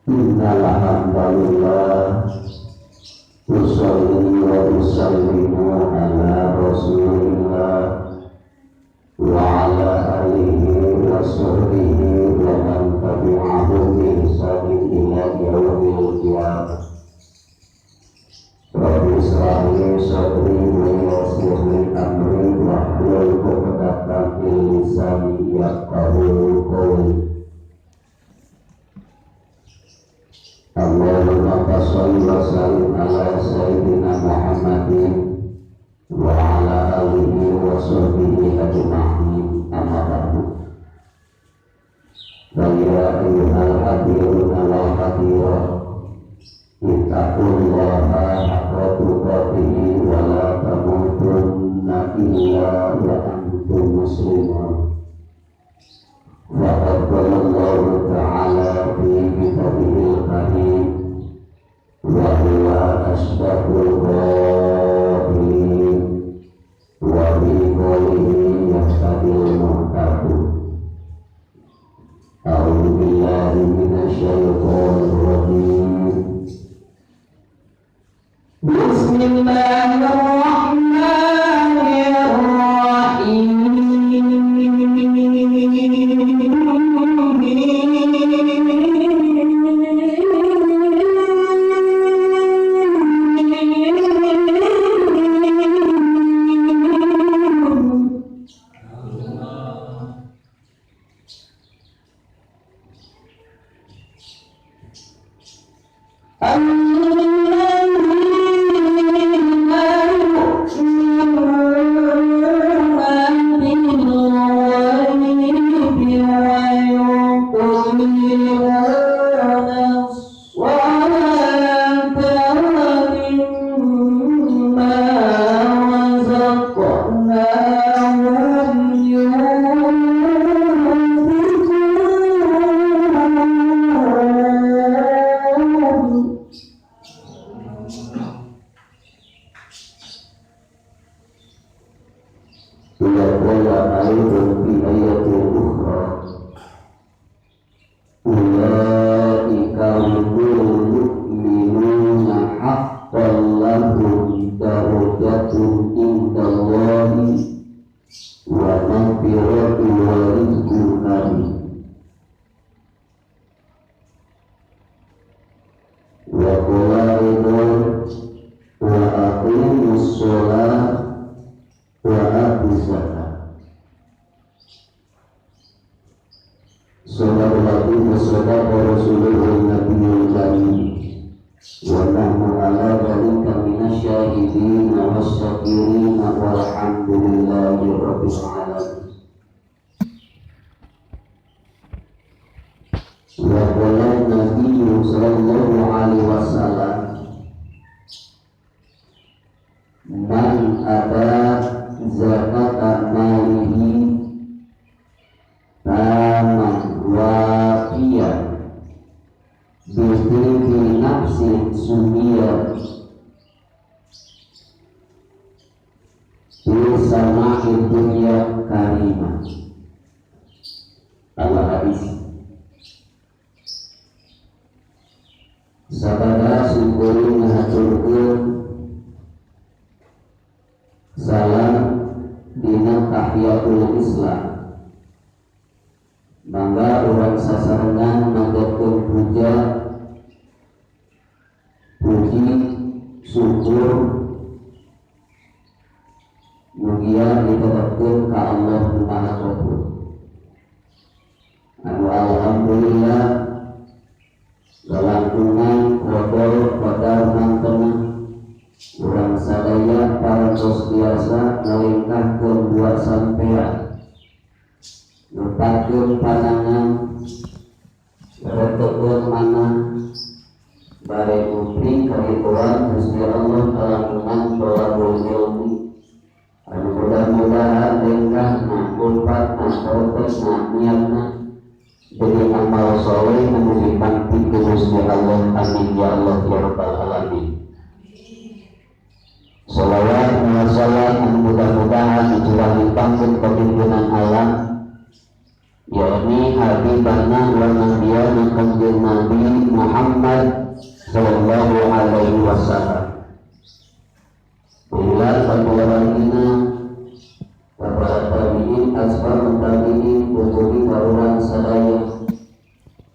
Innal hamdalillah usolli wa usallimu ala rasulillah wa ala alihi wa sahbihi wa man tabi'ahu bi ihsanin ila yaumil qiyamah. Rabbi israh li sadri wa yassir li amri wahlul 'uqdatam min lisani yafqahu qawli. Allahumma shalli wa sallim ala sayyidina Muhammadin wa ala alihi wa sahbihi ajma'in, amma ba'du. Ya ayyuhal hadiruna wal hadirat, ittaqullaha haqqa tuqatih wa la tamutunna illa wa antum muslimun. Faqad qala Allah ta'ala fi kitabihil karim wa huwa asdaqul qailin wa bi qawlihi yahtadil muhtadun. A'udzu billahi minasy syaithanir rajim. Bismillahirrahmanirrahim. Sabada syukuri ngahaturkeun salam dina tahiyatul Islam. Mangga urang sasarengan manjatkeun puja, puji, syukur mugia ditetepkeun ka Allah Subhanahu. Anu alhamdulillah lalangkungan kodol kodal mantena urang sadaya parantos biasa ngalingkahkeun buat sampean nepakeun panangan retekeun mana bare uping kahituan Gusti Allah kalangungan tolabul ilmi anu mudah-mudahan lengkahna ulfatna protesna niatna jadi amal soleh menuju panti ke Gusti Allah. Amin ya Allah ya Rabbal Alamin. Salawat wa salam mudah-mudahan dicurahi panggung bagi Amin asbab mutaqini Kutubi karuran sadaya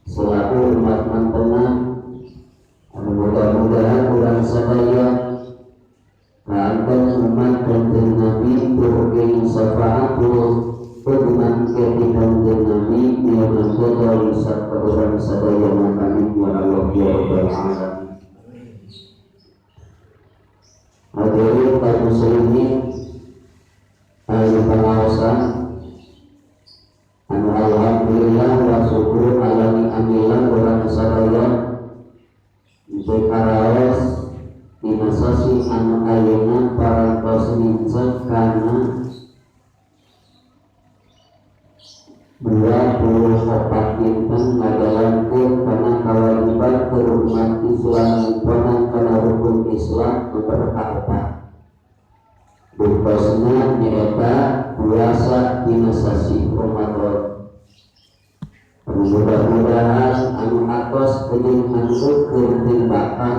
selaku umat mantena. Mudah-mudahan kurang sadaya keangkat umat kanjeng Nabi turki syafaatullah Kuduman ketidan Nabi yang menjaga wisat kurang sadaya makani ya Allah ya Rabbal Alamin. Hadirin kaum muslimin ahli pengawasan anu alhamdulillah wa syukur ala ni'amillah kurang sadaya Bekaraos dinasasi anu ayeuna para kosminsa kana 24 dinten ngadalankeun kana kawajiban umat Islam nyimpenan kana rukun Islam berharta. Bukosna nyaeta puasa dinasasi Ramadan. Mudah-mudahan anu atos jeung anu keur bakar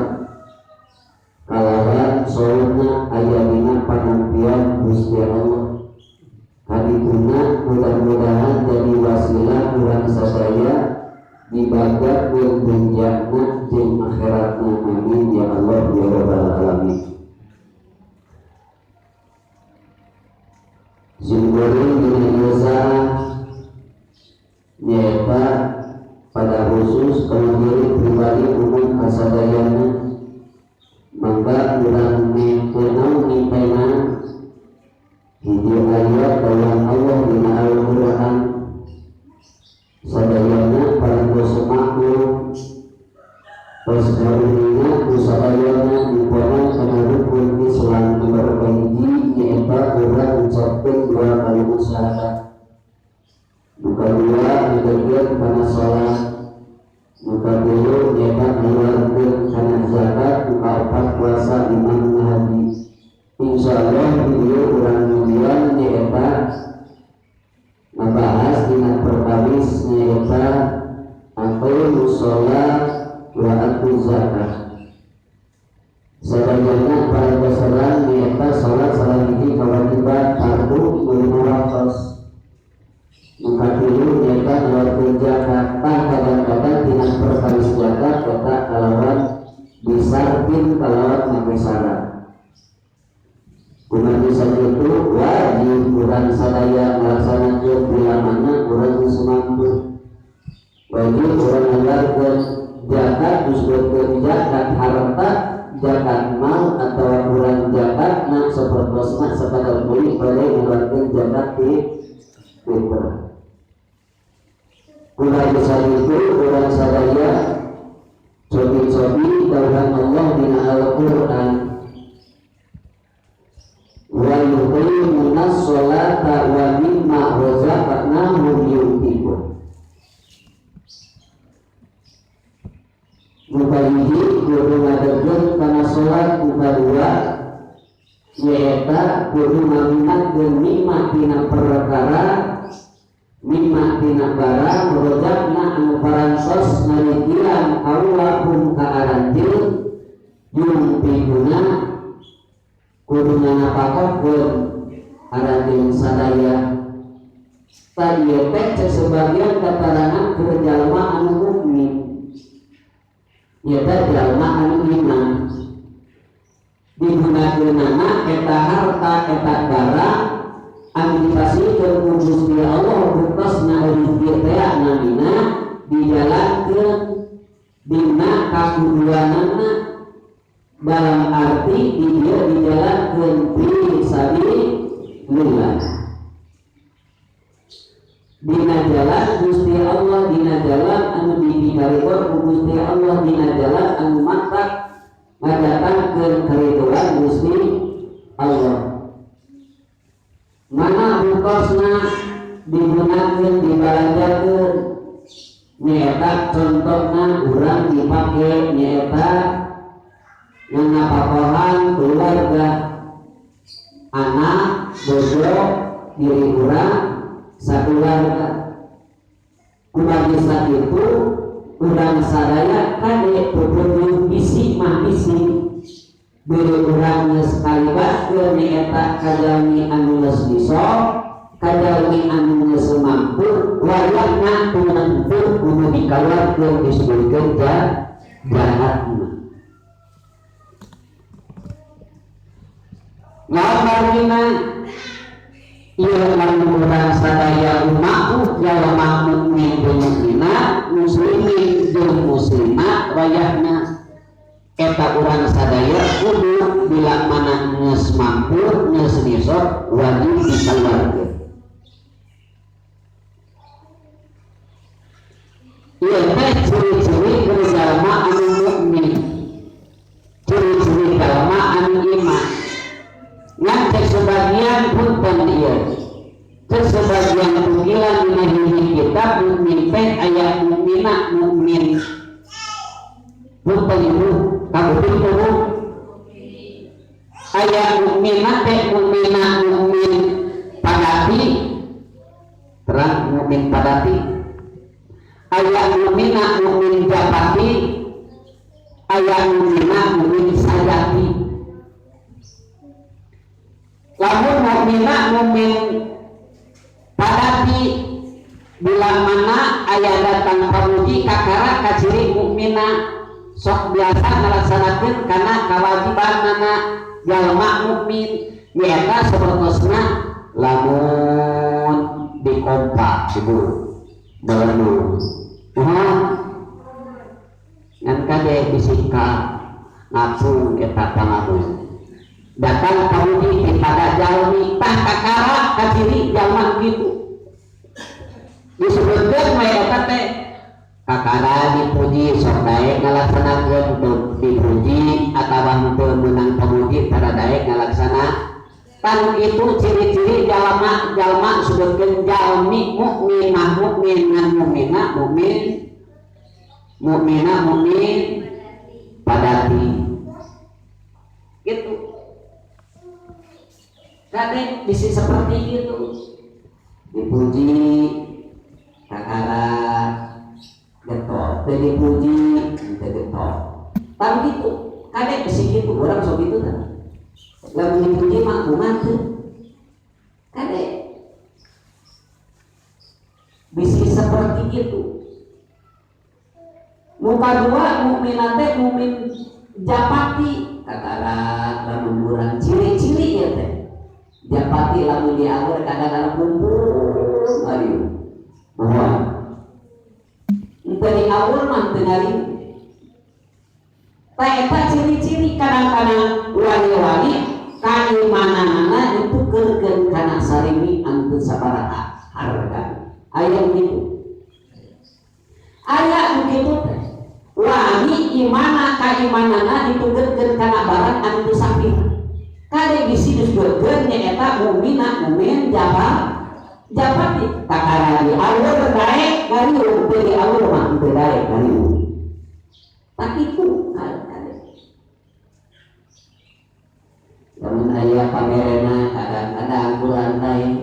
kalawan soalna aya dina panampian Gusti Allah. Hadituna mudah-mudahan jadi wasilah urang sadaya dibagat jeung dunjana jeung akhiratna. Amin ya Allah ya Rabbal Alamin. Simboling dina dosa nyata pada khusus kalau diri pribadi umum kasadayana maka urang mengenal nipena hiji ayat dalam Allah dina Al-Quran sadayana parantos makmur tos karunia kusadayana nipena kana rukun Islam nomor kahiji nyaeta urang ucapkeun dua kalimat syahadat. Muka dua diberikan karena sholat. Muka dulu nyebat mengeluarkan karena zakat. Muka empat puasa imam haji. Insya Allah video kurang kemudian nyebat membahas dengan perkawis nyebat atau sholat wa atu zakat. Sebenarnya pada dasarnya nyebat sholat salah ini kewajiban fardu ulama wakos. Maka dulu mereka melakukan zakat. Kadang-kadang tidak perkawis zakat kota kalawan disarpin kalawan pakai syarat. Umat Islam itu wajib kurang sadaya melaksanakan bila mana kurang semampu. Wajib kurang mengeluarkan zakat disebutkan zakat harta, zakat mal atau kurang zakat nak seperti sekadar boleh boleh mengeluarkan zakat fitrah. Ulah besar itu orang sadaya cobi-cobi dauhan Allah dina Al-Quran wa yuqimuna sholata wa mimma razaqnahum yunfiqun. Muka hiji kudu ngadegkeun kana sholat. Muka dua nyaeta kudu ngaminatkeun mimma tina perkara mimma tina barang rojakna anu parantos narikian Allahum kaarantil yungpiguna kudu nganapakakeun arantil sadaya. Tadi teh sebagian keterangan kerjalma anu mukmin yaitu jalma anu iman digunakeunana eta harta eta barang anu dipasihkeun ku Gusti Allah bukosna rezeki teh namina dijalankeun dina kakuduanana dalam arti dia dijalankeun fi sabilillah dina jalan Gusti Allah, dina jalan anu dipikaridon ku Gusti Allah, dina jalan anu mantap ngadatangkeun karidhoan Gusti Allah. Mana bukosna digunakeun dibalanjakeun nyaeta contohna urang dipake nyaeta ngapapohan keluarga anak bojo diri urang sakeluarga. Kumaha saat itu urang sadaya kade peupeung bisi mah bisi beri urang geus kalibaskeun nyaeta kajalmi anu geus disok kajalmi anu geus mampu wayahna tunantur kudu dikaluarkeun disebutkeun jahatna. Ngamarina ieu lamun urang sadaya umatku jalma mukmin jeung mukminah muslimin jeung muslimat wayahna eta urang sadaya kudu bila mana geus mampu geus nisab wajib dikaluarkeun. Ieu teh ciri-ciri jalma anu mukmin, ciri-ciri jalma anu iman. Yang sebagian punten ieu sebagian panggilan dina hiji kitab mukmin teh aya mukminah mukmin punten ibu kabutin tuh aya mukminah teh mukminah mukmin padati terang mukmin padati aya mukminah mukmin japati aya mukminah mukmin sajati. Lamun mukminah mukmin padati bila mana aya datang pamuji kakara ka ciri mukminah sok biasa ngalaksanakeun kana kewajibanna jalma mukmin nyaeta sapertosna lamun dikompak ibu belenu ngan kade bisika ngapung eta pangamun datang pamuji kepada jalmi tah kakara ka ciri jalma kitu disebutkeun we eta teh kakara dipuji sok daek ngalaksanakeun untuk dipuji atawa henteu meunang pamuji tara daek ngalaksana tan itu ciri-ciri jalma disebutkeun jalmi mukminah mukmin ngan mukminah mukmin padati gitu. Kade bisa seperti itu dipuji kakara getol, dipuji getol. Tapi gitu, kade bisa gitu orang sok gitu kan. Lalu dipuji mah kumat tuh, kade bisa seperti itu. Muka dua mukminah teh mukmin japati kakara lamun urang ciri-ciri ya teh. Japati lamun diagur kadang-kadang kumpul ari bahwa ente diagur mah teu ngari ta eta ciri-ciri kadang-kadang wani-wani kaimananna ditukeurkeun kana sarimi anu sabaraha harga aya kitu aya kitu teh wani imana kaimananna ditukeurkeun kana barang anu sapira kade bisi disebutkeun nyaeta mukminah mukmin japati kakara di alur daek ngariung teu di alur mah teu daek ngariung tak itu kade lamun aya pamerena kadang-kadang bulan daek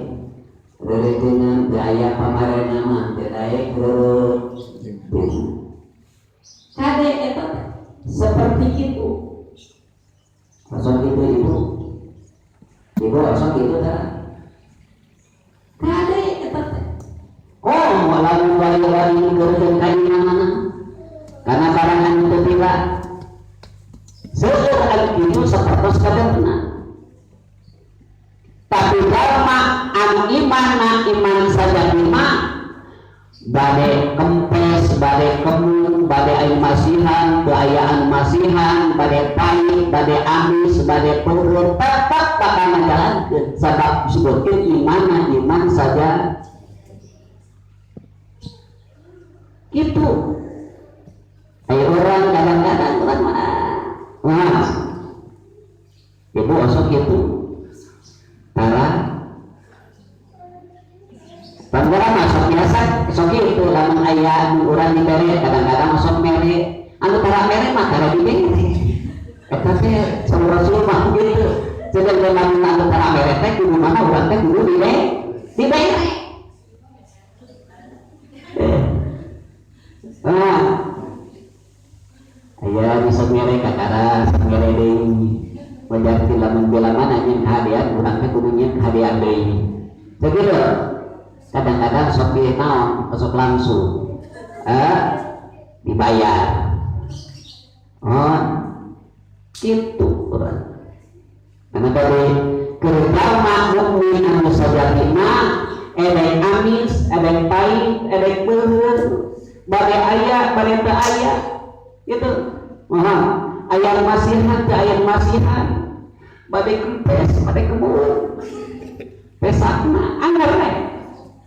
rerejeungan teu aya pamerena mah teu daek kade eta seperti itu masuk itu ibu masuk itu kan kade eta teh oh lalu wali-wali ngeureun ka mana karena barangan itu tiba seueur itu sapertos kadangna tapi jalma anu iman saja mah bade kempes bade kemun bade aya masihan teu aya anu masihan bade pahit bade amis bade peureut tetep bakal ngajalankeun sabab disebutkeun iman saja gitu. Aya orang kadang-kadang urang mah ibu osok gitu tara panggara masuk biasa sok itu lamun aya urang dibere kadang-kadang masuk mere anu tara mere mah tara dibere eta teh saur rasul mah gitu jeung lamun anu tara mere teh kudu mana urang teh kudu dibere aya bisa mere kakara mere deui menjadi lamun bila mana nyeun hadiah urang teh kudu nyeun hadiah deui Begitu. Kadang-kadang sok naon, sok langsung. Dibayar. Oh, itu orang. Karena dari kerja mukmin anu sajadina, edek amis, edek pahit, edek beuheun, bade aya, bade teu aya. Gitu. Mohon, aya masihan teu aya masihan. Bade kempes, bade kemul. Pesakna anggar we.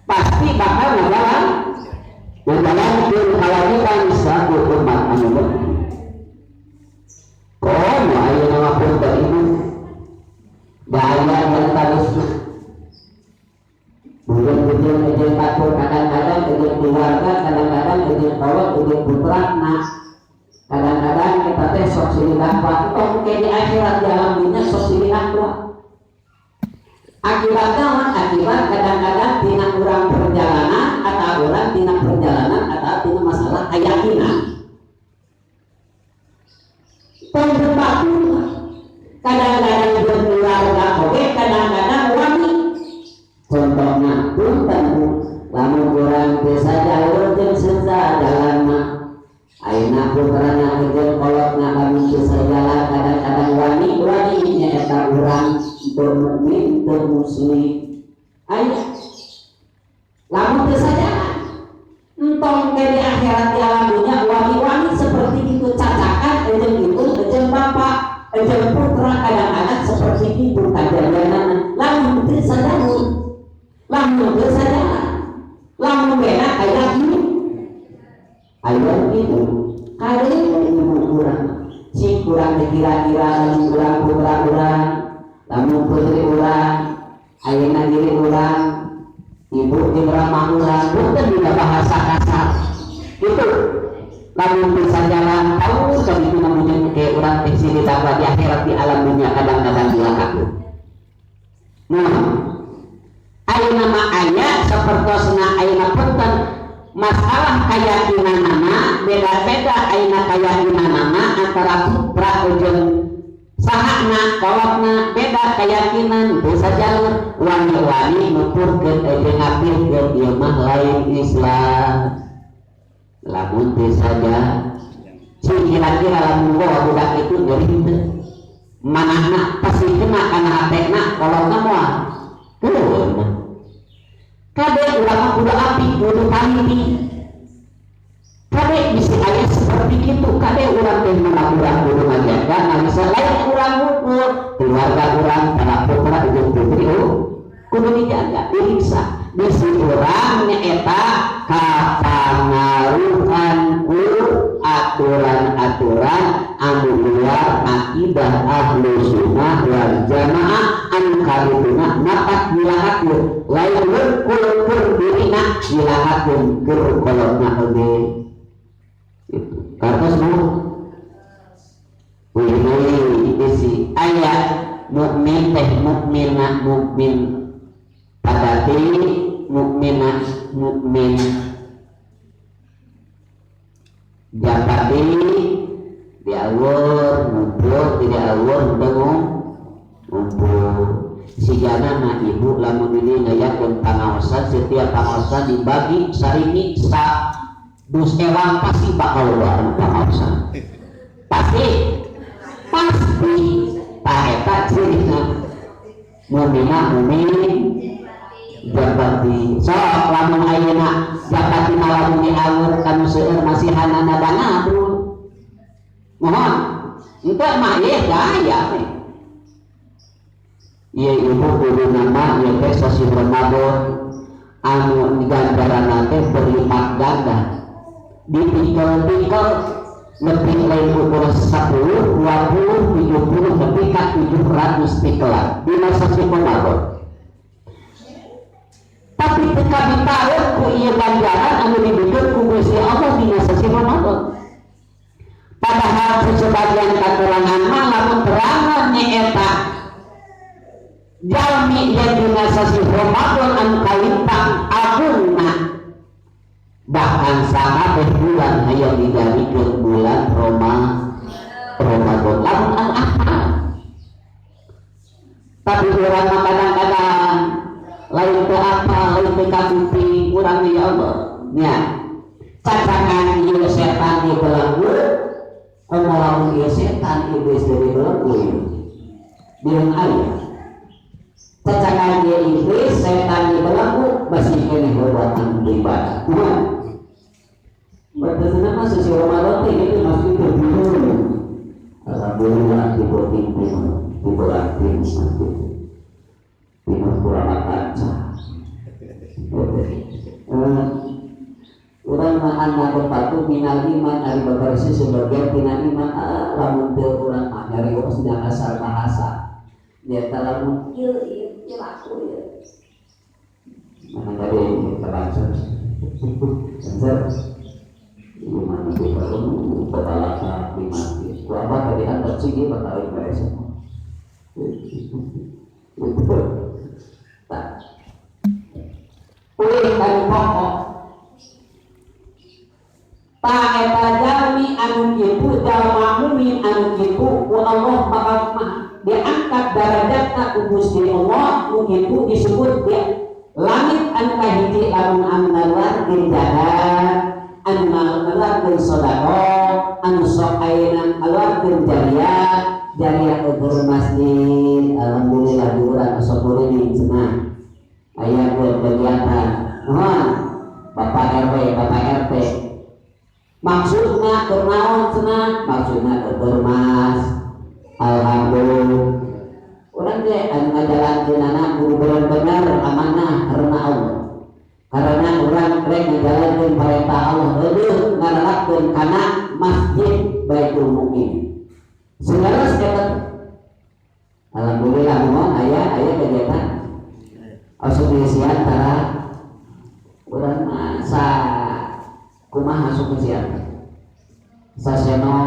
Pasti bakal ngajalan kewajiban satu umat anu mukmin. Komo aya nama pun ibu daya yang tadusna bulan-bulan ejeng batur kadang-kadang ejeng keluarga kadang-kadang ejeng kolot ejeng putrana kadang-kadang kita teh sok silih dapat tong ke di akhirat di alam dunia sok silih dapat akibatnya akibat kadang-kadang tina urang perjalanan atau urang tina perjalanan atau tina masalah keyakinan pemberbatu kadang-kadang berkeluarga oke kadang-kadang wani contohnya punten lamun urang desa jalur jeung senja jalanna ayeuna putrana jeung kolotna lamun desa jalan kadang-kadang wani nyaeta urang teu mukmin teu muslim aya lamun desa jalan entong ke di akhirat di alam dunia wani-wani seperti itu cacakan ejeng itu ejeng bapak ejeng putra kadang-kadang seperti ibu kajajanan lamun teu sadar lamun teu sadar lamun bena kayak ini aya itu kade ibu kurang si kurang dikira-kira lamun kurang putra kurang lamun putri kurang ayeuna diri kurang ibu dimramah urang bukan juga bahasa kasar itu lamun bisa jalan tahu kami itu namanya kayak orang teh sini dapat di akhirat di alam dunia kadang-kadang dilakaku nah ayeuna mah aya sapertosna ayeuna punten masalah keyakinanna beda-beda ayeuna keyakinanna antara putra jeung sahana kolotna beda keyakinan bisa jalur wani-wani nuturkeun ejeng ngapirkeun ieu mah lain Islam lamun teu saja si kira-kira lamun bawa budak itu nyeri teu manahna pasti kena kana hatena kolotna moal keun kade urang mah kudu api kudu paniti kade bisa aya seperti itu kade urang teh urang kudu ngajaga nah bisa lain urang ngumpul keluarga urang para putra jeung putri kudu dijaga diriksa bisi urang nyaeta kapangaruhan ku aturan-aturan anu luar akidah ahlu sunnah wal jamaah anu karituna napak dilahakeun lain keur dirina dilahakeun keur kolotna oge itu kartos nu bisi aya mukmin teh mukmin padati mukminah mukmin japati diawur ngumpul tidak awur ngumpul si jana na ibu lamun ini ngayakeun pangaosan setiap pangaosan dibagi sarimi sa dus ewang pasti bakal luar pangaosan pasti tak eta cirina mumin japati sok lamun ayeuna japati lamun diawur kanu seueur masihanana danabun mohon engke mah ieu gaya teh ieu ibu kudu nama ieu teh sasi Ramadan anu ganjaranna teh berlipat ganda dipikul-pikul lebih lain ukur 10, 20, 70 lebih ka 700 tikelan di masa si Ramadan tapi teka ditaruh ku ieu ganjaran anu dibikeun ku Gusti Allah dina sasi Ramadan padahal sebagian kakurangan mah lamun terangan nyaeta jalmi yang dina sasi Ramadan anu kalintang agungna bahkan sama bulan aya dijadikeun bulan Ramadan lamun anu ahad tapi urang kadang-kadang lain ke apa, lain ke kabukti kurang ya Allah nya cacakan ieu setan di belenggu ngomong ieu setan iblis dari belenggu bilang ayah cacakan dia iblis setan di belenggu masih kene perbuatan ibadah Tuhan betul nama sisi Ramadan ini masih terbiru alhamdulillah dibuatin dibuatin masjid timur kurang kaca urang mah anda berpatu minal iman ari babarsi sebagian tina iman lamun teu urang mah nyari os dina asal bahasa dia lamun ieu laku ieu mana tadi terbaca sensor iman itu kalau bebalaka dimati ku apa tadi anda sigi bakal beres tak ulih kanu pokok tak eta jalmi anu kitu jalma mukmin anu kitu ku Allah bakal mah diangkat derajatna ku Gusti Allah nu kitu disebut dia langit anu kahiji lamun anu ngaluarkeun jahat anu ngaluarkeun sedekah anu sok ayeuna ngaluarkeun jariah keur masjid alhamdulillah urang sok ini cenah aya kegiatan mohon Bapak RW Bapak RT maksudna keur naon cenah maksudna keur mas alhamdulillah urang ge anu ngajalankeunana kudu bener-bener amanah karena Allah karena urang rek ngajalankeun perintah Allah eueuh ngarelakeun kana masjid Baitul Muqmin segala sekitar alhamdulillah mohon aya kegiatan asosiasi antara urang masa kumaha masuk ke siapa saseno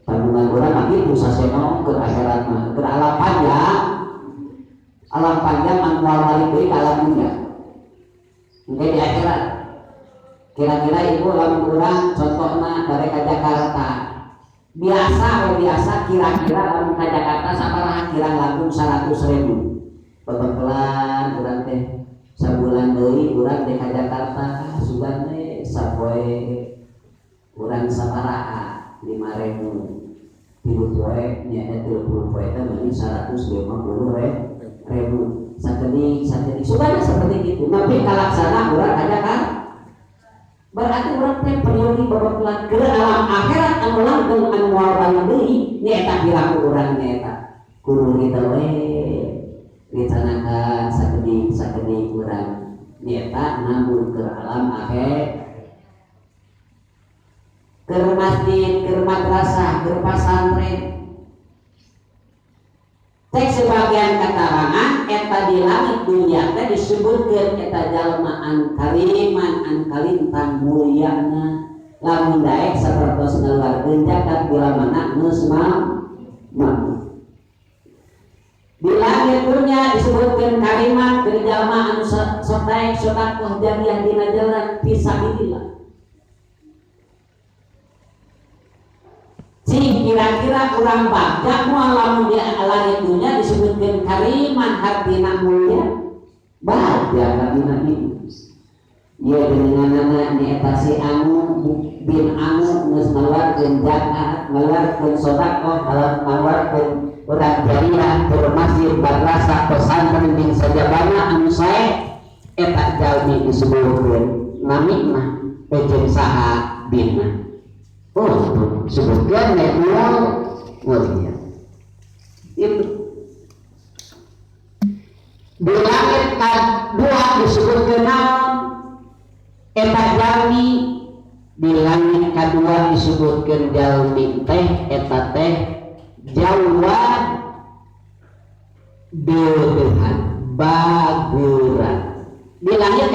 tabungan urang lagi itu saseno ke akhirat mah ke alam panjang angkual balik deui ka alam dunya engke di akhirat kira-kira ibu lamun urang contohna dari ka Jakarta biasa kira-kira lamun ka Jakarta sabaraha kirang langkung 100.000 pelan urang teh sabulan deui urang teh ka Jakarta sugan teh sapoe urang sabaraha 5.000 tilu poe nya 30 poe teh meni 150.000 sakeuning sugan seperti itu tapi kalaksana urang ka Jakarta berarti urang teh priori babatulan ke alam akhirat anu langgeng anu moal deui nya eta bilang urang nya eta kudu kita we rencanakan sakeuning urang nyata namun ke alam akhir ke masjid, ke madrasah, ke pesantren cek sebagian keterangan eta di langit dunia teh disebutkeun eta jalma an kariman an kalintang mulyana lamun daek sapertos ngaluarkeun zakat bila mana geus mampu di langit dunia disebutkan kalimat dari jalma anu sok daek sedekah jariah dina jalan fisabilillah sing kira-kira urang bagja moal lamun di langit dunia disebutkan kalimat hartina mulia bagja kadina ieu ieu dengan nyata si anu bin anu geus ngaluarkeun zakat ngaluarkeun sedekah ngaluarkeun urang jariah ke masjid madrasah pesantren jeung sajabana anu sae eta jalmi disebutkeun namina jeung saha binna sebutkeun nekul mulia itu di langit kadua disebutkeun naon eta jalmi di langit kadua disebutkeun jalmi teh eta teh jawab Tuhan baguran di langit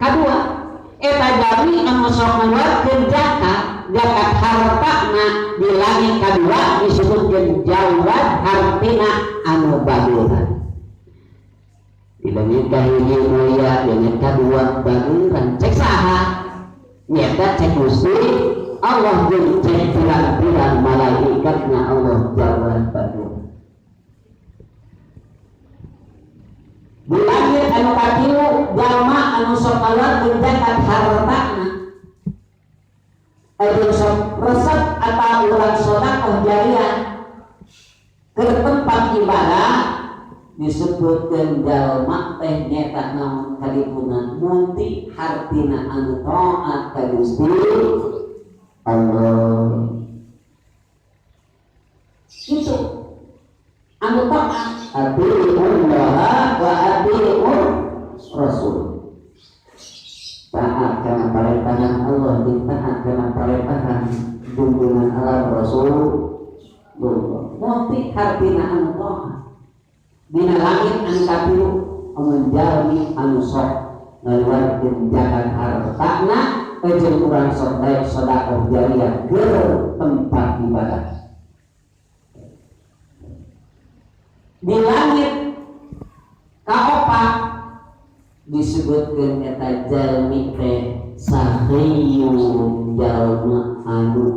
kedua eta jami anu sok ngaluarkeun zakat hartana di langit kedua disebutkeun jawab hartina anu baguran di langit kahiji mulia di langit kedua baguran cek saha nyata cek Gusti Allah jeung cek pirang-pirang malaikatna Allah jawab baguran Di langit anu katilu jalma anu sok ngaluarkeun zakat hartana anu sok resep atau urang sedekah jariah ke tempat ibadah disebutkeun jalma teh nyata naon kalipunan munti hartina anu taat ka Gusti Allah. Itu anu taat atiullah wa atiur rasul. Taat karena perintah Allah, ditaat karena perintah junjungan alam Rasulullah. Munti hartina anu taat dina langit anu kapilu menjalmi anu sok ngaluarkeun zakat hartana jeung urang sok daek sedekah jariah ke tempat ibadah. Di langit kaopat disebutkeun eta jalmi teh sahiyun jalma anu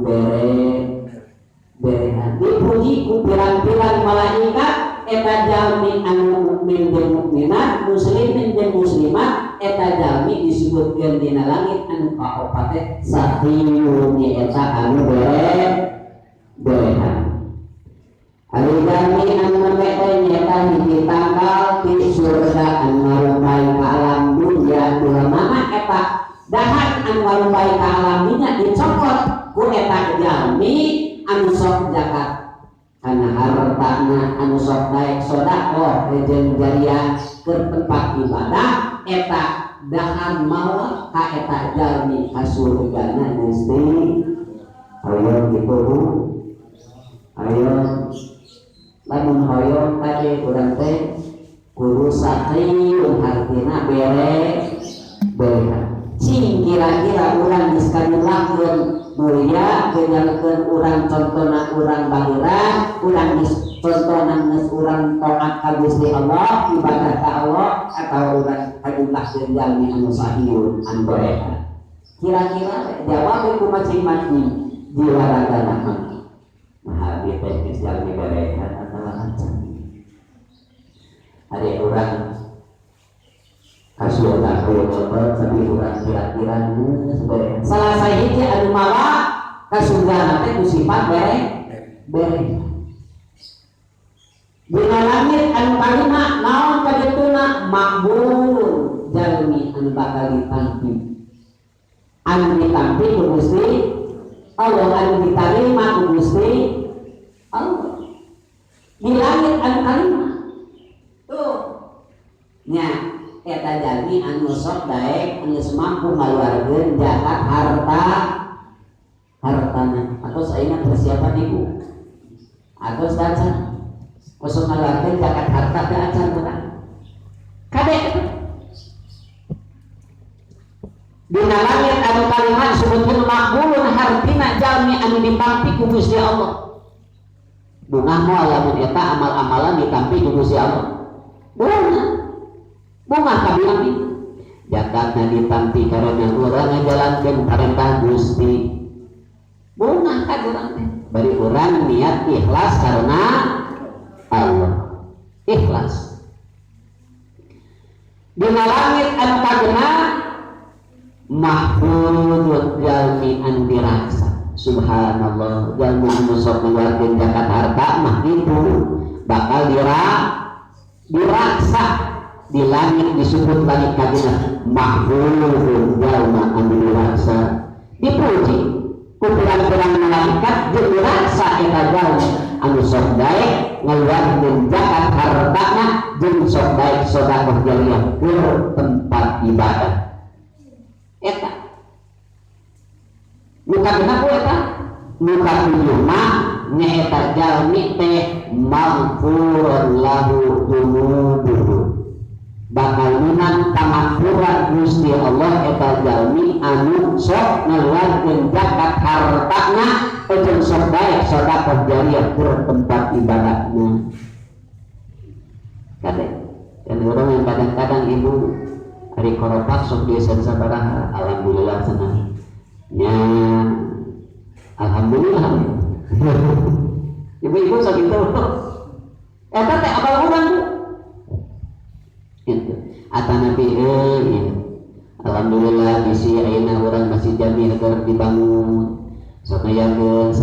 berehan dipuji ku pirang-pirang malaikat eta jalmi anu mukmin jeung mukminat muslimin jeung muslimat eta jalmi disebutkeun dina langit anu kaopat teh sahiyun eta anu berehan. Ari jalmi anu mate teh nyata hiji tanggal di surga anu ngarumpai ka alam dunya ulamana eta dahan anu ngarumpai ka alam dunya dicokot ku eta jalmi anu sok zakat karena hartana anu sok daek sedekah jeung jariah ke tempat ibadah eta dahan mawa ka eta jalmi ka surgana Gusti. Ayo kitu ayo lamun hoyong tadi urang teh kudu sakieu hartina berehan. Cing kira-kira urang geus kanyulakeun mulia kenyalkeun urang contona urang baheula urang geus contona geus urang taat ka Gusti Allah ibadah ka Allah atau urang kanyulahkeun jalmi anu sahiyun anu berehan. Kira-kira jawab ku macing-macing jiwa ragana mah. Nah, dia geus jalmi berehan adalah acan. Ada urang kasuana koyo motor tapi urang kira-kira sebenarnya salah sahiji anu mawa kasugana teh ku sifat berehan. Dina langit anu kalima naon kadituna makbul jalmi anu bakal ditampi. Anu ditampi ku Gusti Allah, anu diterima ku Gusti Allah. Di langit anu kalima tuh nya eta jalmi anu sok daek anu mampu ngaluarkeun zakat hartana atau saeuna persiapan ibu atau dacan kusuk ngaluarkeun zakat harta teh acan bukan kade dina langit anu kalimat disebutkeun makbulun hartina jalmi anu ditampi ku Gusti Allah. Bunga moal lamun eta amal-amalan ditampi ku Gusti Allah. Bunga kabilang zakatna ditampi karena urang ngajalankeun perintah Gusti. Bunga ka urang teh bari urang niat ikhlas karena Allah. Ikhlas. Dina langit anu kagenah mahfudut jalmi anu diraksa. Subhanallah, jalmi anu sok ngaluarkeun zakat harta mah kitu bakal diraksa. Di langit disebut langit kagenah mahfudut jalma anu diraksa. Dipuji ku pirang-pirang malaikat jeung diraksa eta jalmi anu sok daek ngaluarkeun zakat hartana jeung sok daek sedekah jariah ke tempat ibadah. Eta muka genap eta muka tujuh mah nyaeta jalmi teh maghfurun lahu dunubuhu bakal menang tamakfuran Gusti Allah eta jalmi anu sok ngaluarkeun zakat hartana jeung sok daek sedekah jariah ke tempat ibadahna. Kade dan orang yang kadang-kadang ibu hari koropak sok biasa sabaraha alhamdulillah senang nya alhamdulillah ibu-ibu sok gitu eta teh apal urang itu atanapi ya. Alhamdulillah bisi ayeuna urang masih jami keur dibangun sakayakeun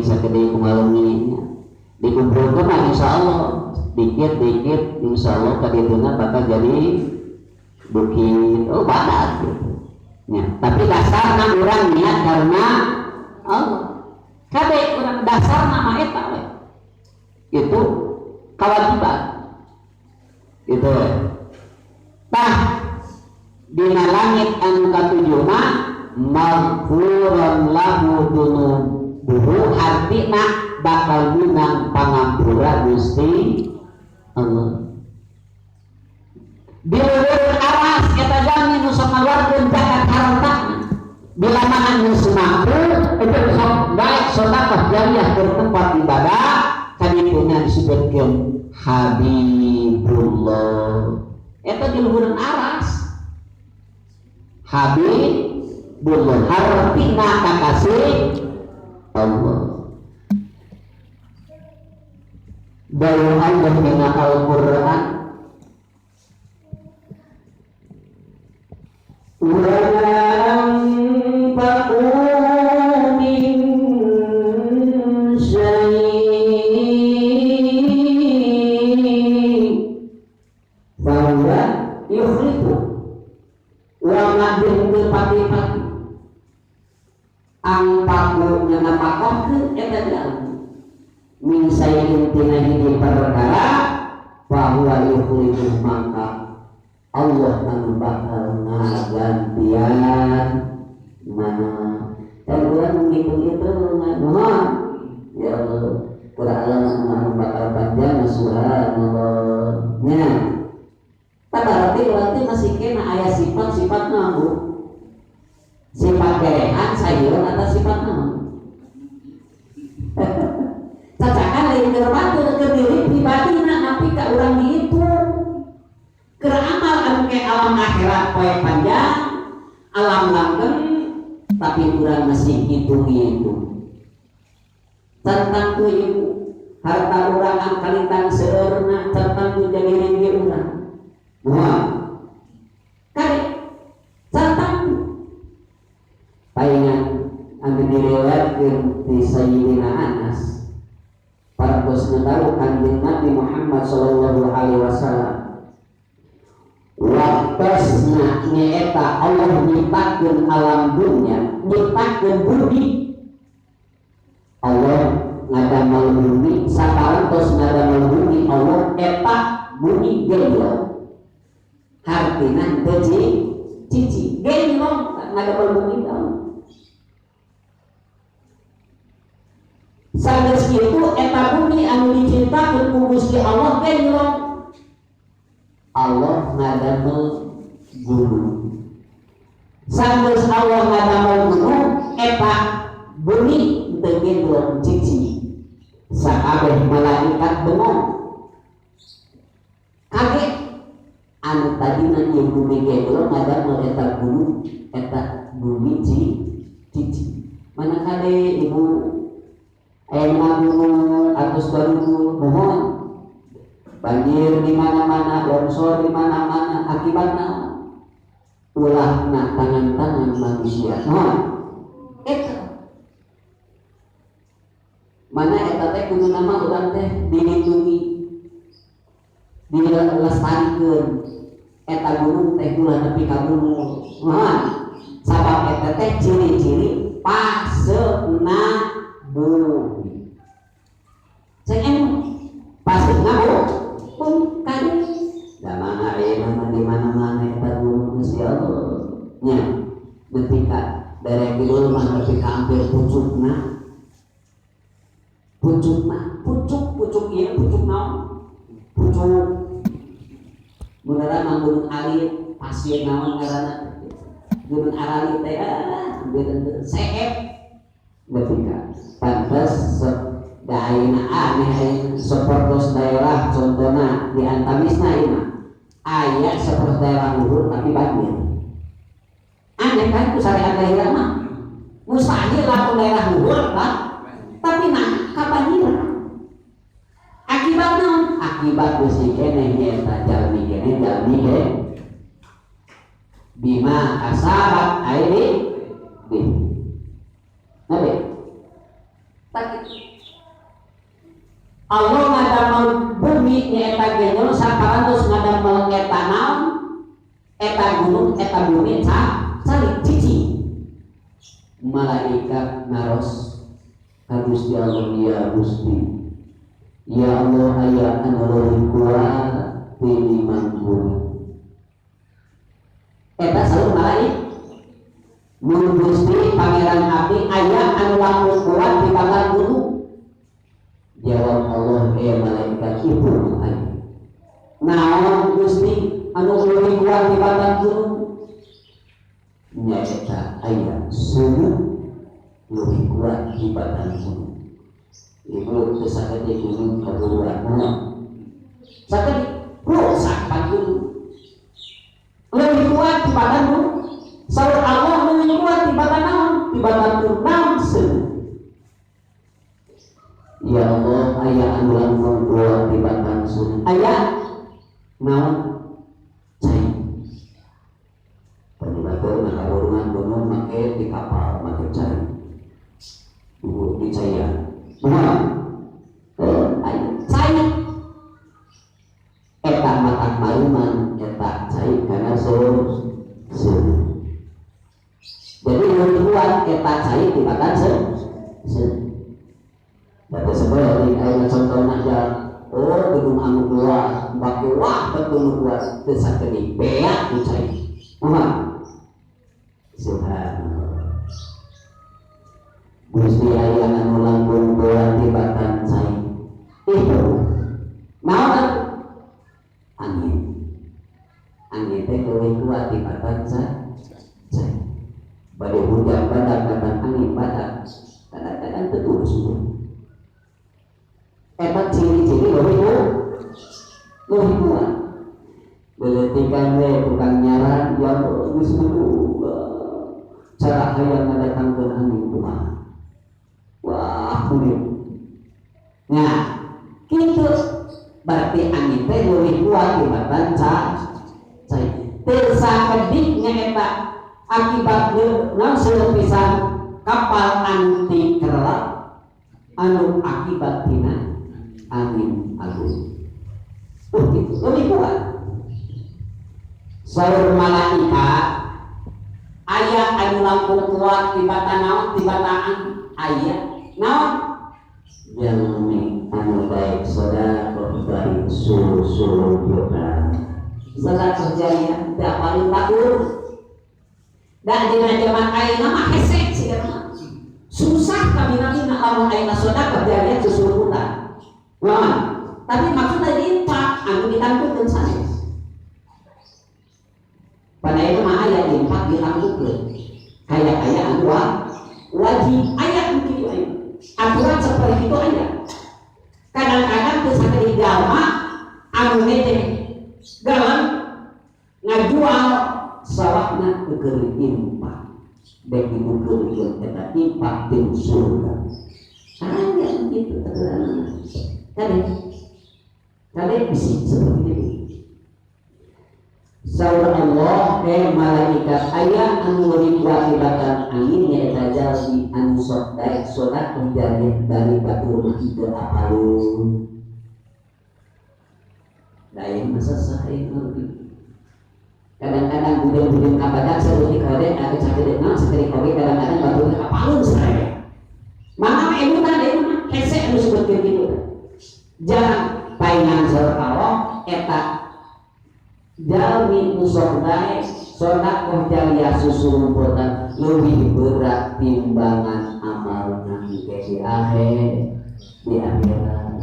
sakedik kumalungi dikumpulkeun insyaallah dikit-dikit insyaallah kadituna bakal jadi bukit badat gitu. Ya, tapi dasarna urang niat karena Allah. Kade urang dasarna mah eta we. Itu kewajiban. Itu. Tah dina langit anu katujuhna maghfuran lahu dunubuhu artina bakal minang pangampura Gusti Allah. Bilulur aras eta jami nu sok ngaluarkeun zakat harta. Bila mana nu sumampu itu sok baik sedekah jariah ke tempat ibadah kadituna disebutkeun Habibullah. Eta bilulur aras. Habibullah hartina kakasih Allah. Dayu Allah dina Al-Qur'an وَمَا أَنفَقُوا مِنْ شَيْءٍ فَهُوَ يُخْلِفُهُ وَمَا بِالْمُفَقِّهِ anfaqu namapakohkeun eta jalmi min sayyidin tina hiji perkara bahwa yukhlifu maka Allah anu bakal ngagantian mana dan urang ngitung-ngitung ngaduhan ya Allah kurang anu bakal panjang subhanallah nya berarti masih kena aya sifat-sifat nabu sifat gerehan sayeuran atau sifat nabu cacakan lain kerbatu ke diri pribadina napi ka urang dihitung keramal anu ke alam akhirat poe panjang alam langgeng tapi urang masih hitung-hitung tentang tu ibu harta urang ang kalintang seueurna tentang tu jadi ringgit urang mual kali tentang paingan anu diriwayatkeun ti Sayyidina Anas parantos tahu kanjeng Nabi Muhammad sallallahu alaihi wasallam waktasna nyaeta Allah nyiptakeun alam dunya nyiptakeun bumi Allah ngadamel bumi saparantos ngadamel bumi Allah eta bumi gelo hartina teu cici gelo ngadamel bumi Allah sanes kitu eta bumi anu diciptakeun ku Gusti Allah gelo Allah ngadamel gunung sanes Allah ngadamel gunung eta bumi teu gelo cici sakabeh malaikat bengong kaget anu tadina ieu bumi gelo ngadamel eta gunung eta bumi cici mana kade ibu aya gunung atus baru mohon banjir di mana-mana, longsor di mana-mana, akibatnya ulahna tangan-tangan manusia. Eta mana eta teh kudu nama urang teh dilindungi, dilestarikeun. Eta gunung teh ulah nepi ka gunung. Sabab eta teh ciri-ciri paseuna bumi. Saya paseuna pun kali da mana di mana-mana eta gunung Gusti Allah nya ketika dari kidul mah ketika hampir pucuk ieu pucuk naon pucuk beneran mah gunung alit pasir naon ngaranna gunung aralit teh bener seep ketika pantes daerah aneh seperti daerah contohnya di Antamisna ini ayat seperti daerah luhur tapi banjir aneh kan itu syariat daerah mah mustahil lah daerah luhur kan tapi nah kapan akibat non akibat mesti kene eta jalmi bima kasabat aidi bi nabi tak Allah ngadamel bumi nyaeta genol saparantos ngadamel eta naon eta gunung eta bumi saling cici malaikat naros ka Gusti Allah ya Gusti ya Allah aya anu leuwih kuat tinimbang bumi eta saur malaikat mun Gusti pangeran abdi aya anu langkung kuat tibatan gunung jawab Allah malaikat itu aya naon Gusti anu leuwih kuat tibatan gunung nyaeta aya suhu leuwih kuat tibatan gunung ibu teu sagede gunung kaburuan naon sagede rusak pan gunung leuwih kuat tibatan gunung saur Allah leuwih kuat tibatan naon tibatan gunung naon suhu ya Allah aya anu langkung kuat tibatan sun aya naon cai penyebatur nakaburungan gunung make di kapal make cai di caian naon aya cai eta matak maruman eta cai kana sun jadi leuwih kuat eta cai tibatan sun Data sekolah ini kayak contoh aja, gedung anu kuat, baki wah gedung kuat, desa kini beak dicai, Subhanallah. Gusti aya anu langkung kuat tibatan cai, itu, naon angin teh leuwih kuat tibatan cai, bade hujan badak angin badak, kadang-kadang teu semua. Eta ciri-ciri leuwih kuat. Beletikan we tukang nyaran ya geus cara hayang ngadatangkeun angin kumaha. Wah, kulit. Nah, kitu berarti angin teh leuwih kuat tibatan cai. Teu sakedik nyaeta akibatna naon seueur pisan kapal anti kerlap anu akibat tina angin agung gitu, lebih kuat saur malaikat aya anu langkung kuat tibatan naon tibatan aya naon jalmi anu baik sedekah baik susul jodoh sedekah jariah da paling batur dan dina zaman ayeuna mah hese siga susah kabina-bina lamun ayeuna sedekah jariah susul hutan. Wah, tapi maksudnya infak anu ditangguhkeun sanes. Pada itu mah aya infak ditangguhkeun. Kaya anu wajib aya kitu aya. Aturan seperti itu aya. Kadang-kadang teu sakeudeung jalma anu teh galang ngajual sawahna keur infak. Dek dibukeun eta infak teu surga. Aya kitu aturan. Kalian bisa seperti ini. Saur Allah malaikat aya anu leuwih kuat tibatan angin nyaeta jalmi anu sok daek sodak menjadi dari batur mah teu apalun. Daya masa sae ngerti. Kadang-kadang budeng-budeng kabadak saeutik kode anu sakedeuk naon sakedeuk kode kadang-kadang batur apalun sae. Mana emutan deui hese anu sebutkeun kitu. Jangan paingan saur Allah eta jalmi musok dae sodakoh jariah susumputan leuwih berat timbangan amal nanti di akhirat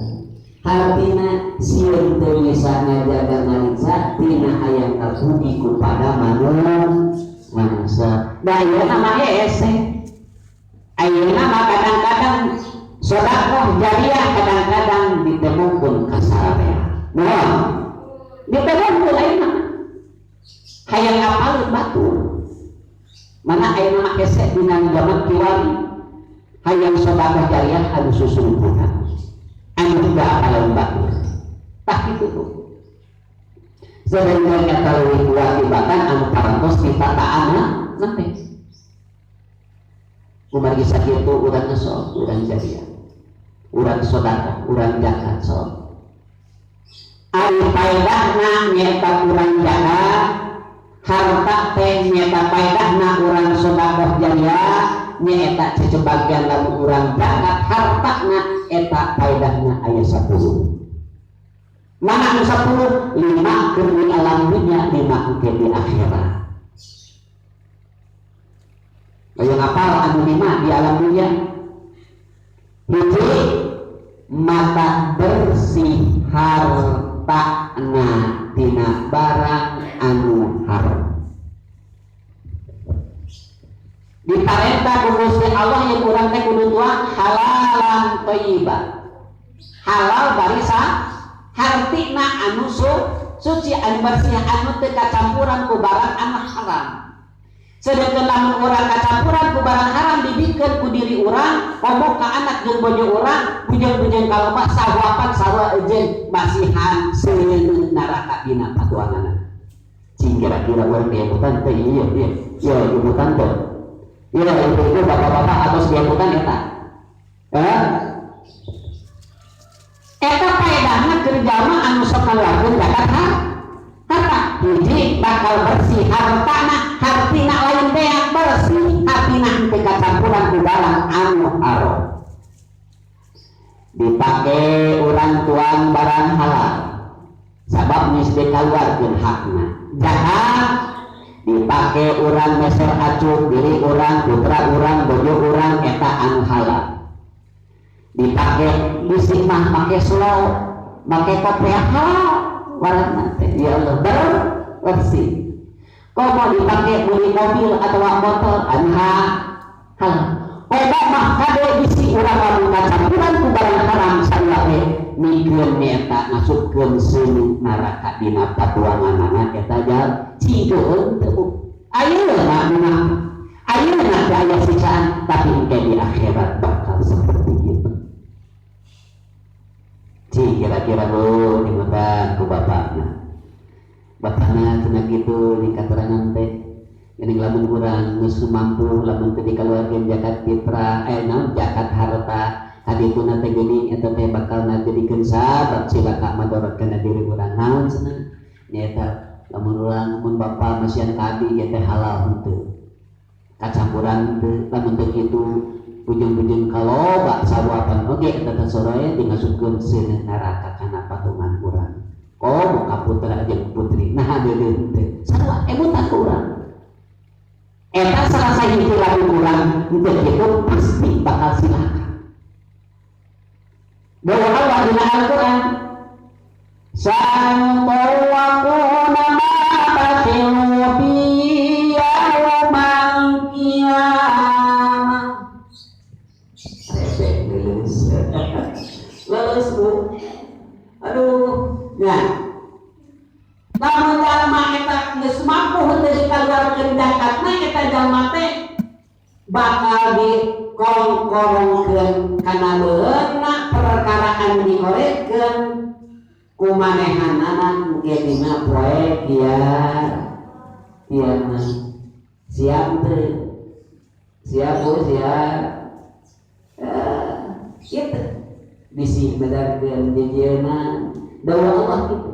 hartina sieun teu bisa ngajaga ngariksa tina hayang kapuji kepada manusia da ayeuna mah hese ayeuna mah kadang-kadang sodakoh jariah kadang-kadang ditemukeun kasarea. Nah, ditemukeun ayeuna hayang ngapalin batur. Mana ayeuna mah hese dina zaman kiwari hayang sodakoh jariah anu susumputan. Anu tidak apalin batur. Tah kitu tuh. Sebenarnya eta leuwih kuat tibatan anu parantos ti bataana nanti kumargi sakitu urang ngesol urang jadian urang sodako urang jakat sol ari paedahna nyata urang jaga harta teh nyata paedahna urang sodako jariah nyata sebagian lamun urang jagat hartana eta paedahna aya 10 mana anu 10 5 keur di alam dunya 5 keur di akhirat yang apal anu 5 di alam dunya hiji mata bersih hartana tina barang anu haram diparenta ku Gusti Allah yang urang teh kudu tuang halalan thayyiban halal barisa hartina anu suci anu bersih anu teu kacampuran ku barang anu haram. Sedangkan lamun urang kacampuran ku barang haram dibikeun ku diri urang, ngomong ka anak jeung bojo urang, bujang-bujang kaloba sawapan sarua eujeun basihan seuleun neraka dina patuanganna. Cing kira-kira urang teh ibutan teh iya ibutan teh. Iya itu bapak-bapak atau sebiaputan eta. Eta paedahna keur jalma anu sok ngaluarkeun zakat harta hiji bakal bersih hartana hartina lain teh yang bersih hartina teu kacampuran ku barang anu haram dipake urang tuang barang halal sabab geus dikaluarkeun hakna zakat dipake urang meser acuh diri urang putra urang bojo urang eta anu halal dipake bisik mah make slow make kopiah halal warna teh ya Allah bersih komo dipake beli mobil atau motor anu halal obat mah kade bisi urang lamun kacampuran ku barang haram sarua teh mikeun eta masukkeun seuleuh neraka dina patuanganna eta jal cingkeun teu ayeuna teh aya siksaan tapi engke di akhirat bakal seperti itu. Kira-kira lu dimakan ku bapakna cenah kitu di katerangan teh geuning lamun urang geus mampu lamun teu dikaluarkeun zakat fitrah zakat harta hadituna teh geuning eta teh bakal ngajadikeun sabab cilaka madaratkeun diri urang naon cenah nyaeta lamun urang mun bapa masian kadi ieu teh halal henteu kacampuran teu lamun teu kitu bujung-bujung kaloba sawapan oge eta teh soraya dimasukkeun seuleun neraka kana patungan urang. Komo ka putra jeung putri nah deuleuh teh sarua emutan ku urang. Eta salah sahiji lamun urang teu kitu pasti bakal cilaka. Bahwa Allah dina Al-Qur'an santawaquna ma basiru bi yaumal qiyamah lulus bu aduh nah lamun jalma eta geus mampu henteu dikaluarkeun zakatna eta jalma teh bakal dikorong-korongkeun kana beunna perkara anu dikorekeun kumanehanana engke dina poe kiamat siap teu siap bu siap gitu bisi bedarkeun jejeuna dawa Allah gitu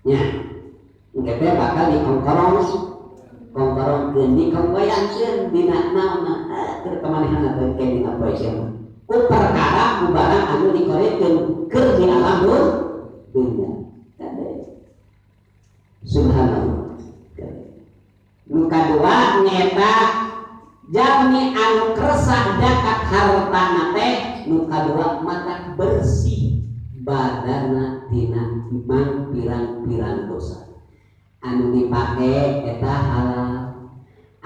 nya engke teh bakal dikongkorongkeun dikonggoyangkeun dina naonna keur kamanehanna teh ke dina poe kiamat ku perkara ku barang anu dikorekeun keur di alam dunya subhanallah nu kadua nyata jalmi anu keresah zakat hartana teh nu kadua mata bersih badana tina imang pirang-pirang dosa anu dipake eta halal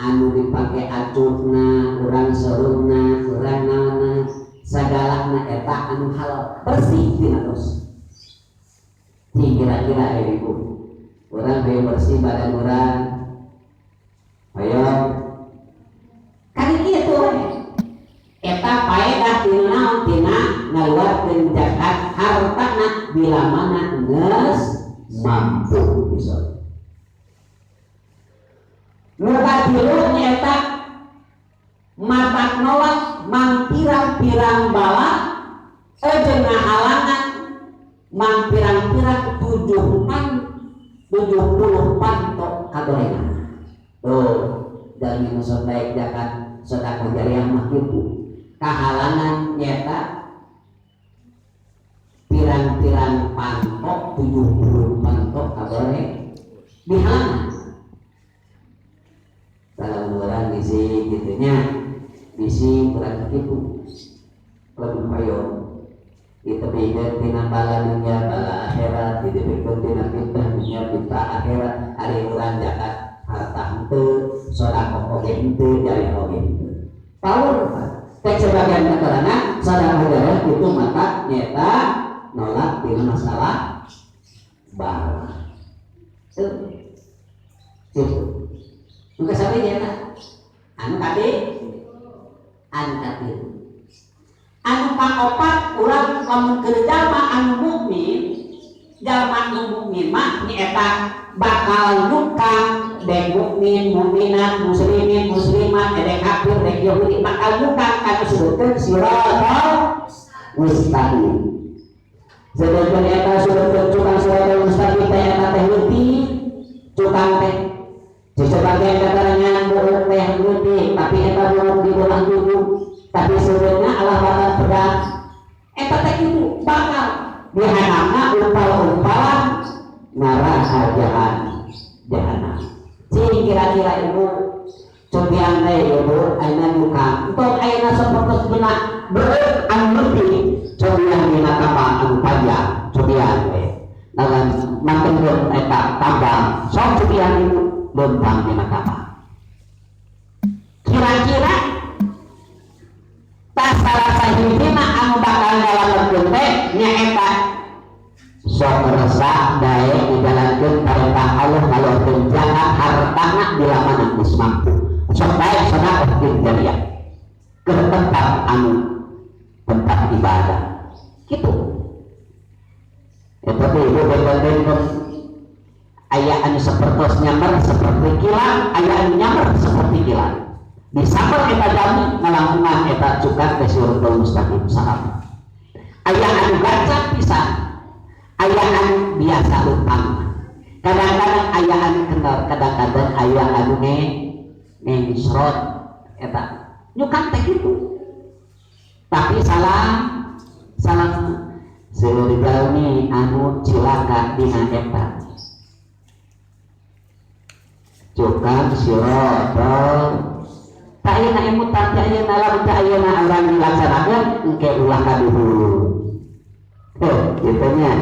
anu dipake acuhna urang sorungna urang naonna sagalana eta anu halal bersih tina dosa kira-kira ibu urang bae bersih badan urang ayo kali kitu eta paedah tina ngaluarkeun zakat hartana bila mana geus mampu bisa Nu katilu nyaeta matak nolak mang pirang-pirang bala jeung ngahalangan mang pirang-pirang 70 pantok kagorengan. Dan yang baik jakat sedekah jariah mah kitu. Kahalangan nyata pirang-pirang pantok 70 pantok kagoreng dihalangan. Kalau orang bisi gitunya, bisi kurang kitu. Lebih payo kita pikir tina bala dunia bala akhirat, kita pikir tina kita dunia kita akhirat. Hari orang jakat harta henteu, sedekah oge henteu, jari oge henteu. Paul tek sebagian keterangan sedekah jariah itu mata nyata nolak dengan masalah bala. Itu. Muka sampai nyata anu kati anu pakopat urang lamun keur jalma anu mukmin, jalma anu mukmin mah nyaeta bakal nukang dek mukmin, mukminat, muslimin, muslimat, dek kafir, dek Yahudi bakal nukang kanu disebutkeun siratal mustaqim. Sedangkan eta disebutkeun tukang siratal mustaqim teh eta teh leutik tukang teh sebagian katanya buruk teh leutik tapi eta buruk di bulan tubuh tapi sebenarnya Allah bakal pedang eta teh itu bakal dihanamna umpal-umpalan neraka jahanam. Cing kira-kira ibu cobian teh ibu ayeuna dukang entot ayeuna sapertos dina beuk anu leutik cobian dina tambang anu panjang cobian teh dalam mantengkeun eta tambang sok cobian ibu lempang dina kapal. Kira-kira tas salah sahihina anu bakal ngalameun teh nyaeta sok resah dae dijalankeun perintah Allah ngalorkeun zakat hartana dilamanan geus mampu. Sok dae sedekah jariah ke tempat anu tempat ibadah. Kitu. Eta teh ibu benten aya anu sapertos nyamar seperti kilat, aya anu nyamar seperti kilat. Disabar eta jalmi ngalangkungan eta cukat ke siratal mustaqim saha. Aya anu gacak pisan, aya anu biasa utang. Kadang-kadang aya anu kendor, kadang-kadang aya anu ngesrot eta. Nyukat teh kitu. Tapi salah seluruh jalmi anu cilaka dina eta. Cukang siratal tak ayeuna emutan tak ayeuna lamun tak ayeuna urang dilaksanakeun engke ulah ka duhur. Kitu nya.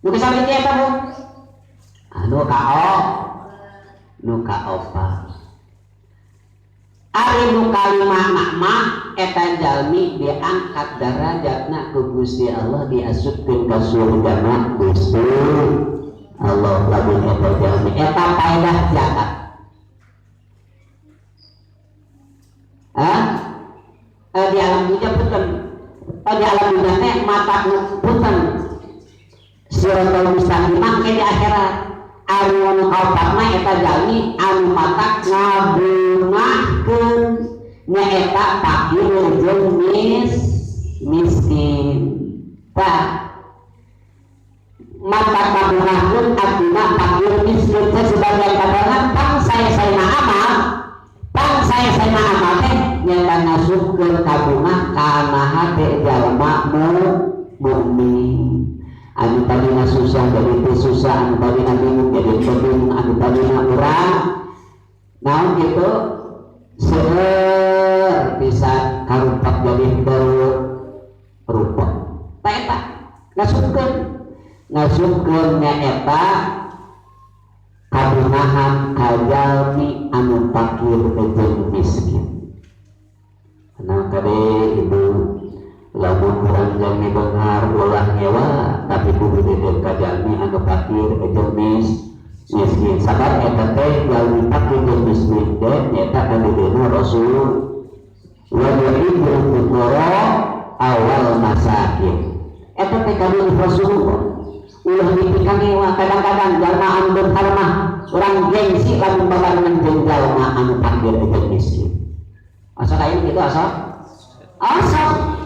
Nu sampe eta Bu. Nu kaopat. Ari nu kalimah mah eta jalmi diangkat derajatna ku Gusti Allah diasupkeun ka surga Gusti Allah lamun eta jalmi eta faedah zakat. Di alam dunia punten. Di alam dunia teh mata punten. Siratal mustaqim ke di akhirat. Anu kaopat mah eta jalmi anu mata ngabungahkeun nyaeta fakir jeung miskin. Mata kabungahkeun artina fakir miskin teh sebagai kadangan pang saya amal teh nyata ngasupkeun kabungah kana hate jalma mukmin. Anu tadina susah jadi teu susah, anu tadina bingung jadi bingung, anu tadina urang naon kitu seueur pisan karumpak jadi rupa. Ta eta ngasupkeun nyaeta kabungahan kajalmi anu fakir jeung miskin. Nah kade ibu lamun urang jalmi beunghar ulah nyewa tapi kudu deukeun ka jalmi anu fakir jeung miskin. Sabar eta teh jalmi fakir jeung miskin teh nyaeta kadeudeuna Rasul wa yuhibbul fuqara awal masakin. Eta teh kadeudeuna Rasulullah ulah dipikani kadang-kadang jalma anu berharmah orang gengsi lamun babarengan jeung jalma anu panggil jeung miskin. Asa kayu kitu asa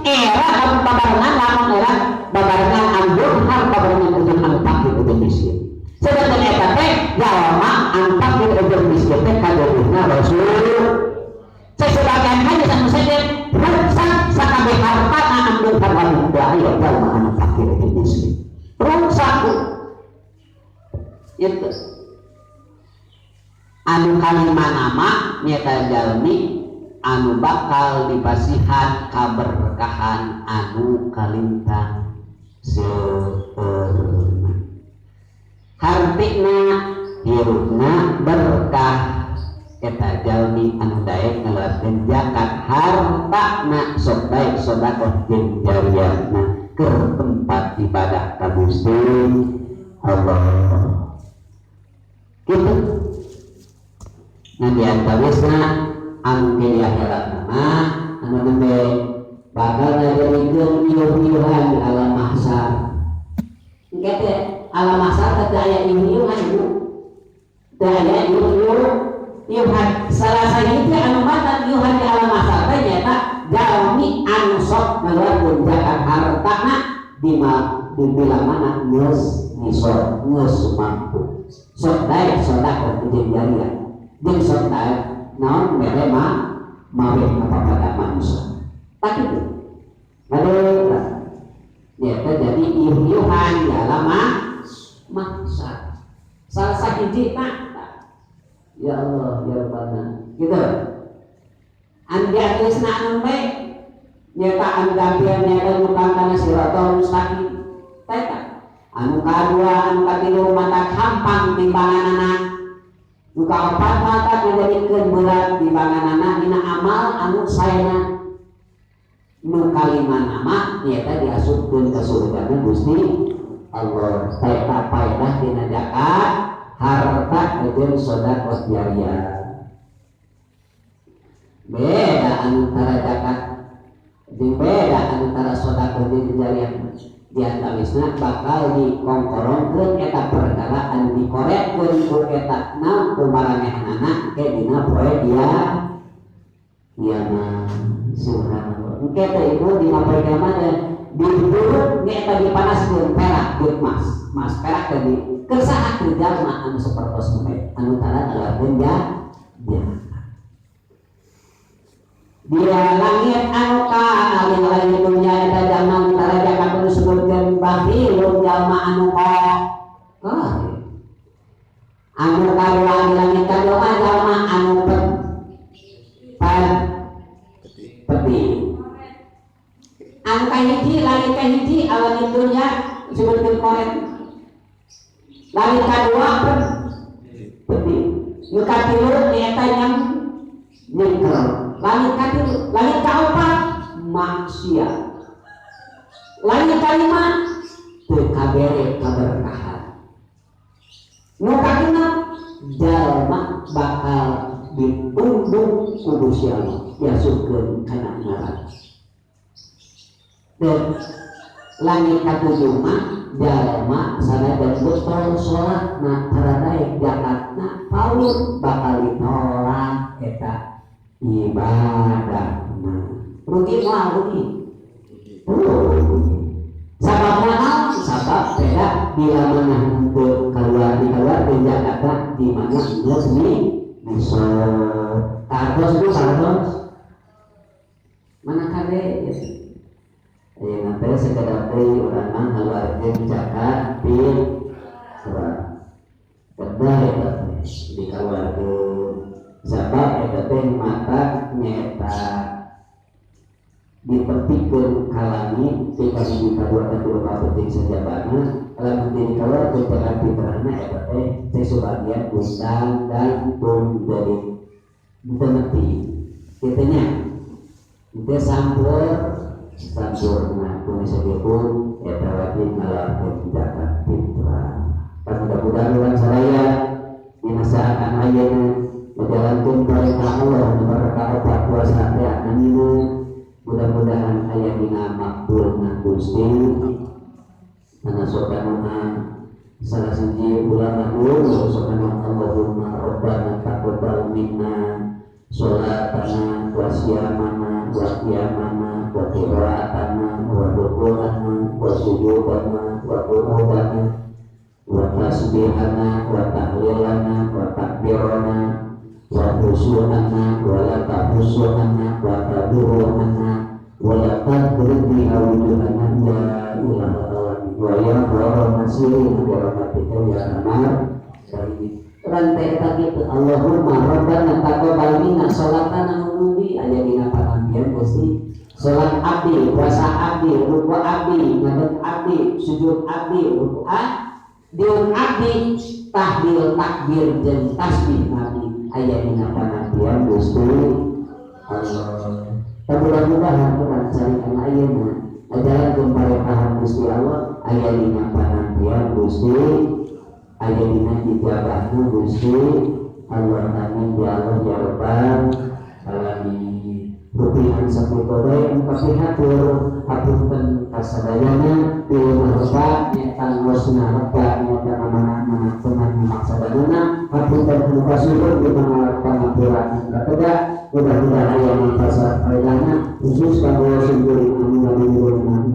era anu babarengan lamun era babarengan anu berhar babarengan jeung anu panggil jeung miskin. Sedangkan eta teh jalma anu panggil jeung miskin teh kadeureuna Rasul. Sebagian hanya sanu saja rusak sakabeh harta anu berhar anu aya jalma anu panggil jeung miskin. Rusak itu anu kalimat nama nyata jalmi anu bakal dipasihan kaberkahan anu kalintang seueurna hartina hirupna berkah eta jalmi anu daek ngelakeun zakat hartana sok bae sedekah jeung jariyahna ke tempat ibadah ka Gusti Allah. Gitu. Nah di antawisna anu di akhirat mah anu nembe bakal ngajadikeun ieuh-ieuhan di alam mahsyar. Engke teh alam mahsyar teh aya ieuh-ieuhan ieu. Teh aya ieuh-ieuhan. Salah sahiji anu mata ieuhan di alam mahsyar teh nyaeta jalmi anu sok ngalakukeun zakat hartana di bila mana geus nisor geus mampu sok daek sedekah jeung jariyah jeung sok daek naon mere mawe kepada manusia tak itu ada ya jadi ieuh-ieuhan di alam mahsyar salah sahiji ya Allah ya Rabbana gitu. Anu diatusna anu bae nyata anu gambian nyata nyukang kana siratal mustaqim teta anu kadua anu katilu mata gampang timbanganana nu kaopat mata ngajadikeun berat timbanganana dina amal anu saena nu kalima nama nyata diasupkeun ka surgana Gusti Allah teta paedah dina zakat harta jeung sedekah jariyah. Beda antara zakat jeung beda antara sedekah jeung jariyah. Di antawisna bakal dikongkorongkeun eta perkara anu dikorekkeun ku eta naon kumaranehanana ke dina poe dia kiamat. Subhanallah. Engke teh ibu dina poe kiamat diburuk ge eta dipanaskeun perak jeung mas perak teh kesaha jalma anu sapertos anu tara ngalakeun dia langit anu kana lain dunya eta jalma antara zakat anu disebutkeun bakhilun jalma anu anu kadua di langit kadua jalma anu peti anu kahiji langit kahiji langit dunya disebutkeun korek langit kadua peti nu katilu eta yang nikel langit katilu, langit kaopat maksiat, langit kalima teu kabere kaberkahan. Nu kagenep jalma bakal ditundung ku Gusti Allah diasupkeun kana neraka. Dan langit katujuh mah jalma sanajan betul salatna taradaek zakatna paulun bakal ditolak eta ibadah rugi sabab mana sabab beda bila mana untuk keluar di Jakarta di mana geus bisa tardos itu sardos mana kade ya nanti sekedar orang mah keluarkeun Jakarta di surat kerja ya dikeluarkeun sabab eta teh mata nyata dipetikeun ka langit teh kali kadua kadua kapeting sajabana lamun dikeluarkeun teh artinya eta teh sebagian undang dan pun dari mengerti kitanya itu sampurna pun disebut eta wajib ngalakeun zakat fitrah. Mudah-mudahan ulang sadaya dinasakan ayeuna menjalankan perintah Allah berkah opat puasa teh anjeunna mudah-mudahan aya dina makbulna Gusti sokanuna salah siji ulama dulu sokana Allahumma rabbana taqabbal minna sholatana wa siyamana wa qiyamana wa qira'atana wa ruku'ana wa sujudana wa qu'udana wa tasbihana wa tahlilana wa takbirana wa khusyu'ana wa la tahussu'ana wa taduru'ana wa la tadribi awjuhana ya ilaha wa ya Allah masih rahmatika ya Rahman rantai tadi itu Allahumma rabbana taqabbal minna sholatana nubi aya dina panampian Gusti salat abdi puasa abdi ruku abdi ngadeg abdi sujud abdi diun abdi tahlil takbir jeung tasbih abdi aya dina panampian Gusti Allah. Mudah-mudahan kita carikan ayeuna ajaran jeung parepahan Gusti Allah aya dina panampian Gusti aya dina ijabahna Gusti Allah. Amin ya Allah ya rabbal alamin. Rupihan saputra bae engkau hatur hapunten kasadayana pieu mahrobat nyetan wasna rabba nyetan amanah tenan maksadana hapunten muka syukur di pangapunten katega mudah-mudahan aya manfaat paedana khusus kanggo sing kuring anu ngaluhurna